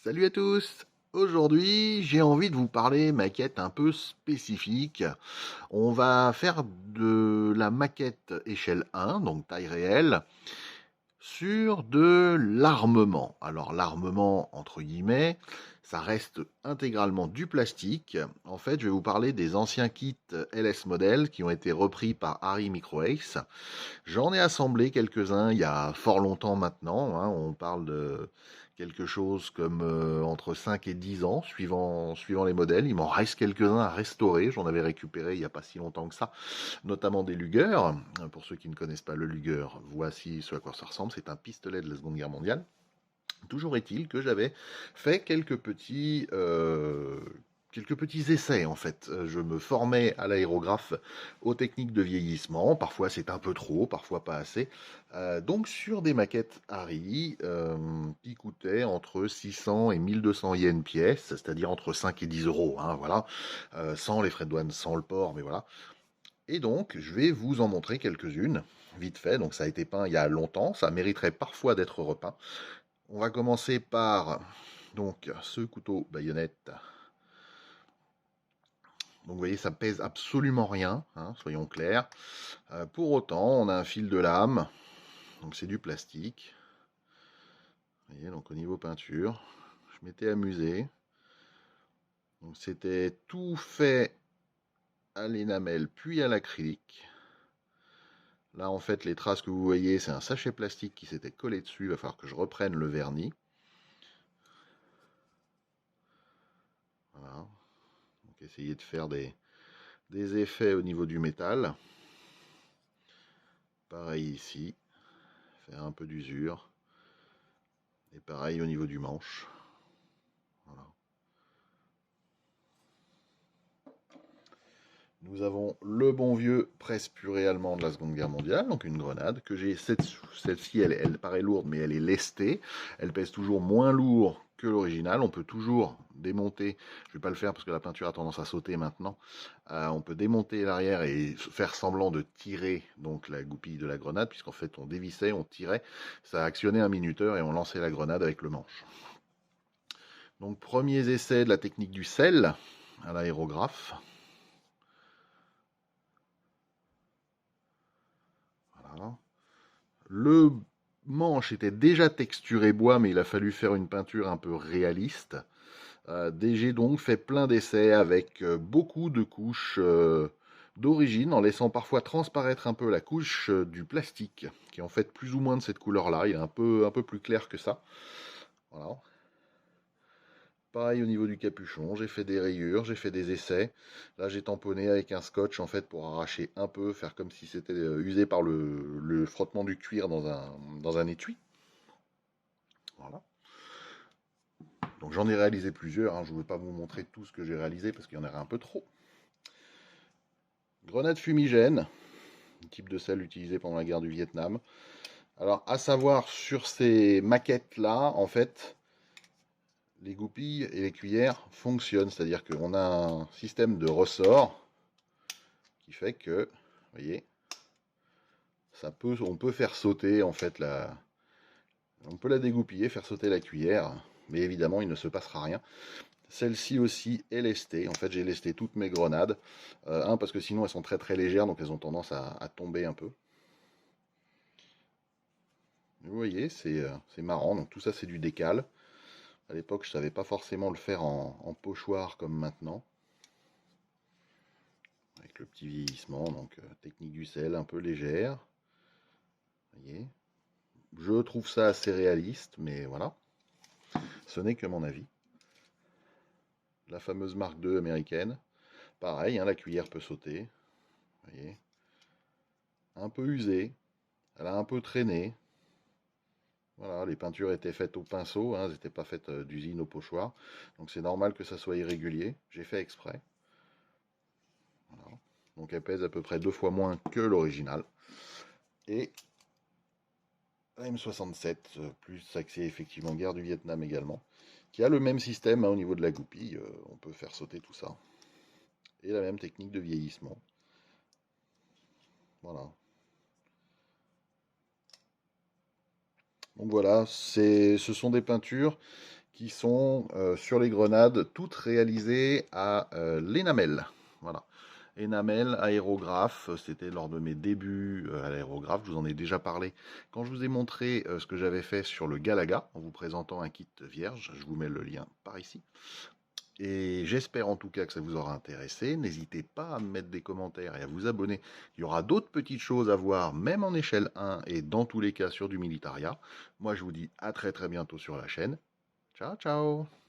Salut à tous! Aujourd'hui, j'ai envie de vous parler maquette un peu spécifique. On va faire de la maquette échelle 1, donc taille réelle, sur de l'armement. Alors l'armement, entre guillemets, ça reste intégralement du plastique. En fait, je vais vous parler des anciens kits LS Model qui ont été repris par Harry Micro-Ace. J'en ai assemblé quelques-uns il y a fort longtemps maintenant, hein. On parle de quelque chose comme entre 5 et 10 ans, suivant les modèles. Il m'en reste quelques-uns à restaurer. J'en avais récupéré il n'y a pas si longtemps que ça, notamment des Luger. Pour ceux qui ne connaissent pas le Luger, voici ce à quoi ça ressemble. C'est un pistolet de la Seconde Guerre mondiale. Toujours est-il que j'avais fait quelques petits essais en fait. Je me formais à l'aérographe aux techniques de vieillissement. Parfois c'est un peu trop, parfois pas assez. Donc sur des maquettes Harry qui coûtaient entre 600 et 1200 yens pièce, c'est-à-dire entre 5 et 10 euros, hein, voilà. Sans les frais de douane, sans le port, mais voilà. Et donc je vais vous en montrer quelques-unes, vite fait. Donc ça a été peint il y a longtemps, ça mériterait parfois d'être repeint. On va commencer par donc ce couteau baïonnette. Donc vous voyez, ça pèse absolument rien, hein, soyons clairs. Pour autant, on a un fil de lame, donc c'est du plastique. Vous voyez, donc au niveau peinture, je m'étais amusé. Donc c'était tout fait à l'énamel puis à l'acrylique. Là, en fait, les traces que vous voyez, c'est un sachet plastique qui s'était collé dessus. Il va falloir que je reprenne le vernis. Voilà. Donc essayer de faire des effets au niveau du métal. Pareil ici, faire un peu d'usure. Et pareil au niveau du manche. Voilà. Nous avons le bon vieux presse-purée allemand de la Seconde Guerre mondiale, donc une grenade, que j'ai. Celle-ci, elle paraît lourde, mais elle est lestée. Elle pèse toujours moins lourd que l'original. On peut toujours démonter, je ne vais pas le faire parce que la peinture a tendance à sauter maintenant. On peut démonter l'arrière et faire semblant de tirer donc la goupille de la grenade, puisqu'en fait on dévissait, on tirait, ça actionnait un minuteur et on lançait la grenade avec le manche. Donc premiers essais de la technique du sel à l'aérographe. Voilà. Le manche était déjà texturé bois, mais il a fallu faire une peinture un peu réaliste. DG donc fait plein d'essais avec beaucoup de couches d'origine, en laissant parfois transparaître un peu la couche du plastique, qui est en fait plus ou moins de cette couleur-là. Il est un peu plus clair que ça. Voilà. Pareil au niveau du capuchon, j'ai fait des rayures, j'ai fait des essais. Là, j'ai tamponné avec un scotch en fait pour arracher un peu, faire comme si c'était usé par le frottement du cuir dans un étui. Voilà. Donc j'en ai réalisé plusieurs, hein. Je ne vais pas vous montrer tout ce que j'ai réalisé parce qu'il y en aurait un peu trop. Grenade fumigène, type de sel utilisé pendant la guerre du Vietnam. Alors, à savoir, sur ces maquettes-là, en fait, les goupilles et les cuillères fonctionnent. C'est-à-dire qu'on a un système de ressort qui fait que, vous voyez, on peut faire sauter, en fait, on peut la dégoupiller, faire sauter la cuillère. Mais évidemment, il ne se passera rien. Celle-ci aussi est lestée. En fait, j'ai lesté toutes mes grenades. Parce que sinon, elles sont très très légères, donc elles ont tendance à tomber un peu. Vous voyez, c'est marrant. Donc tout ça, c'est du décal. À l'époque, je savais pas forcément le faire en pochoir comme maintenant. Avec le petit vieillissement, donc technique du sel un peu légère. Vous voyez. Je trouve ça assez réaliste, mais voilà. Ce n'est que mon avis. La fameuse Mark II américaine. Pareil, hein, la cuillère peut sauter. Vous voyez. Un peu usée. Elle a un peu traîné. Voilà, les peintures étaient faites au pinceau, hein, elles n'étaient pas faites d'usine au pochoir. Donc c'est normal que ça soit irrégulier. J'ai fait exprès. Voilà. Donc elle pèse à peu près 2 fois moins que l'original. Et la M67, plus axée effectivement guerre du Vietnam également, qui a le même système, hein, au niveau de la goupille. On peut faire sauter tout ça. Et la même technique de vieillissement. Voilà. Donc voilà, ce sont des peintures qui sont sur les grenades, toutes réalisées à l'énamel. Voilà. Énamel, aérographe, c'était lors de mes débuts à l'aérographe, je vous en ai déjà parlé quand je vous ai montré ce que j'avais fait sur le Galaga, en vous présentant un kit vierge, je vous mets le lien par ici. Et j'espère en tout cas que ça vous aura intéressé. N'hésitez pas à me mettre des commentaires et à vous abonner. Il y aura d'autres petites choses à voir, même en échelle 1 et dans tous les cas sur du militaria. Moi, je vous dis à très très bientôt sur la chaîne. Ciao, ciao!